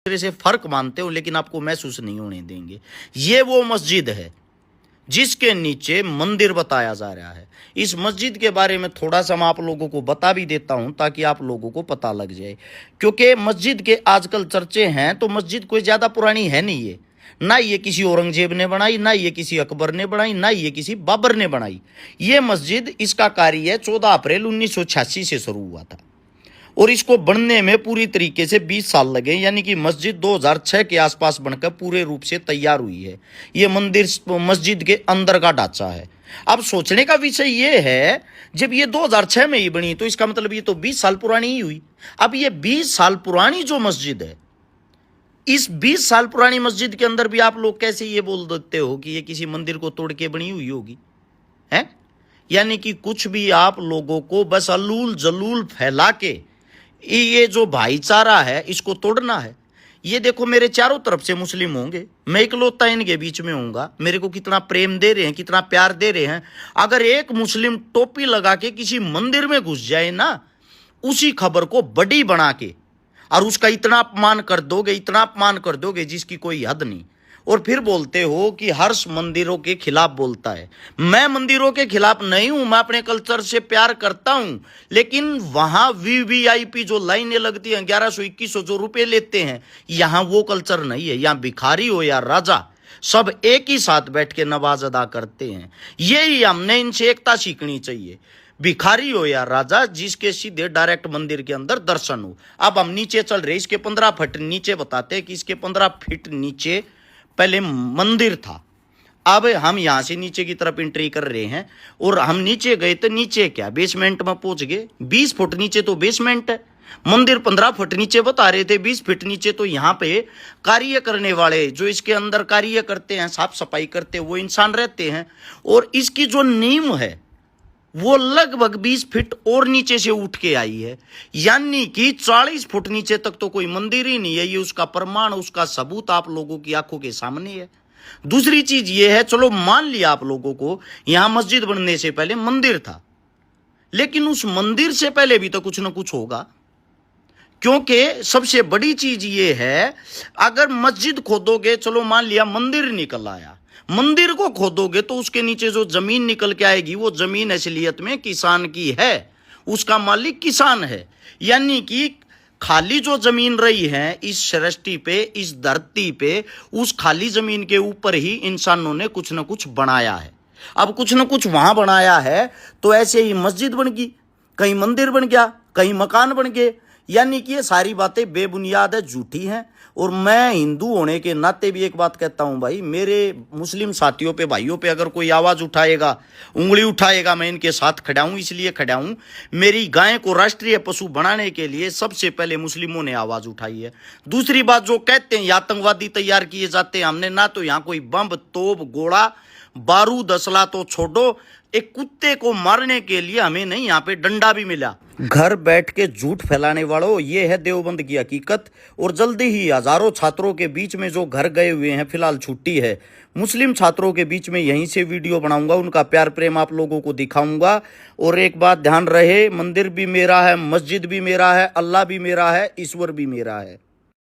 दूसरे से फर्क मानते हो, लेकिन आपको महसूस नहीं होने देंगे। ये वो मस्जिद है जिसके नीचे मंदिर बताया जा रहा है। इस मस्जिद के बारे में थोड़ा सा मैं आप लोगों को बता भी देता हूं ताकि आप लोगों को पता लग जाए, क्योंकि मस्जिद के आजकल चर्चे हैं तो मस्जिद कोई ज़्यादा पुरानी है नहीं। ये ना ये किसी औरंगजेब ने बनाई, ना ये किसी अकबर ने बनाई, ना ये किसी बाबर ने बनाई। ये मस्जिद, इसका कार्य 14 अप्रैल 1986 से शुरू हुआ था और इसको बनने में पूरी तरीके से 20 साल लगे, यानी कि मस्जिद 2006 के आसपास बनकर पूरे रूप से तैयार हुई है। ये मंदिर मस्जिद के अंदर का ढांचा है। अब सोचने का विषय ये है, जब ये 2006 में ही बनी तो इसका मतलब ये तो 20 साल पुरानी ही हुई। अब ये 20 साल पुरानी जो मस्जिद है, इस 20 साल पुरानी मस्जिद के अंदर भी आप लोग कैसे ये बोल देते हो कि ये किसी मंदिर को तोड़ के बनी हुई होगी, है? यानी कि कुछ भी आप लोगों को बस अलूल जलूल फैला के ये जो भाईचारा है इसको तोड़ना है। ये देखो, मेरे चारों तरफ से मुस्लिम होंगे, मैं इकलौता इनके बीच में होऊंगा। मेरे को कितना प्रेम दे रहे हैं, कितना प्यार दे रहे हैं। अगर एक मुस्लिम टोपी लगा के किसी मंदिर में घुस जाए ना, उसी खबर को बड़ी बना के और उसका इतना अपमान कर दोगे, इतना अपमान कर दोगे जिसकी कोई हद नहीं, और फिर बोलते हो कि हर्ष मंदिरों के खिलाफ बोलता है। मैं मंदिरों के खिलाफ नहीं हूं, मैं अपने कल्चर से प्यार करता हूं, लेकिन वहां वीवीआईपी जो लाइनें लगती हैं 1100-2100 जो रुपए लेते हैं, यहां वो कल्चर नहीं है। यहां भिखारी हो या राजा, सब एक ही साथ बैठ के नमाज अदा करते हैं। यही हमने इनसे एकता सीखनी चाहिए। भिखारी हो या राजा, जिसके सीधे डायरेक्ट मंदिर के अंदर दर्शन हो। अब हम नीचे चल रहे, इसके 15 फीट नीचे बताते हैं कि इसके 15 फीट नीचे पहले मंदिर था। अब हम यहां से नीचे की तरफ एंट्री कर रहे हैं और हम नीचे गए तो नीचे क्या, बेसमेंट में पहुंच गए। 20 फुट नीचे तो बेसमेंट है। मंदिर 15 फुट नीचे बता रहे थे, 20 फीट नीचे तो यहाँ पे कार्य करने वाले, जो इसके अंदर कार्य करते हैं, साफ सफाई करते हैं, वो इंसान रहते हैं। और इसकी जो नींव है वो लगभग 20 फीट और नीचे से उठ के आई है, यानी कि 40 फुट नीचे तक तो कोई मंदिर ही नहीं है। ये उसका प्रमाण, उसका सबूत आप लोगों की आंखों के सामने है। दूसरी चीज ये है, चलो मान लिया आप लोगों को यहां मस्जिद बनने से पहले मंदिर था, लेकिन उस मंदिर से पहले भी तो कुछ ना कुछ होगा। क्योंकि सबसे बड़ी चीज ये है, अगर मस्जिद खोदोगे, चलो मान लिया मंदिर निकल आया, मंदिर को खोदोगे तो उसके नीचे जो जमीन निकल के आएगी वो जमीन असलियत में किसान की है, उसका मालिक किसान है। यानी कि खाली जो जमीन रही है इस सृष्टि पे, इस धरती पे, उस खाली जमीन के ऊपर ही इंसानों ने कुछ ना कुछ बनाया है। अब कुछ ना कुछ वहां बनाया है तो ऐसे ही मस्जिद बन गई, कहीं मंदिर बन गया, कहीं मकान बन गए। यानी कि ये सारी बातें बेबुनियाद है, झूठी हैं। और मैं हिंदू होने के नाते भी एक बात कहता हूं भाई, मेरे मुस्लिम साथियों पे, भाइयों पे अगर कोई आवाज उठाएगा, उंगली उठाएगा, मैं इनके साथ खड़ा हूं। इसलिए खड़ा हूं, मेरी गाय को राष्ट्रीय पशु बनाने के लिए सबसे पहले मुस्लिमों ने आवाज उठाई है। दूसरी बात, जो कहते हैं आतंकवादी तैयार किए जाते हैं, हमने ना तो यहां कोई बम, तोप, गोला, बारूद, असला तो छोड़ो, एक कुत्ते को मारने के लिए हमें नहीं यहाँ पे डंडा भी मिला। घर बैठ के झूठ फैलाने वालों, ये है देवबंद की हकीकत। और जल्दी ही हजारों छात्रों के बीच में जो घर गए हुए हैं, फिलहाल छुट्टी है, मुस्लिम छात्रों के बीच में यहीं से वीडियो बनाऊंगा, उनका प्यार प्रेम आप लोगों को दिखाऊंगा। और एक बात ध्यान रहे, मंदिर भी मेरा है, मस्जिद भी मेरा है, अल्लाह भी मेरा है, ईश्वर भी मेरा है।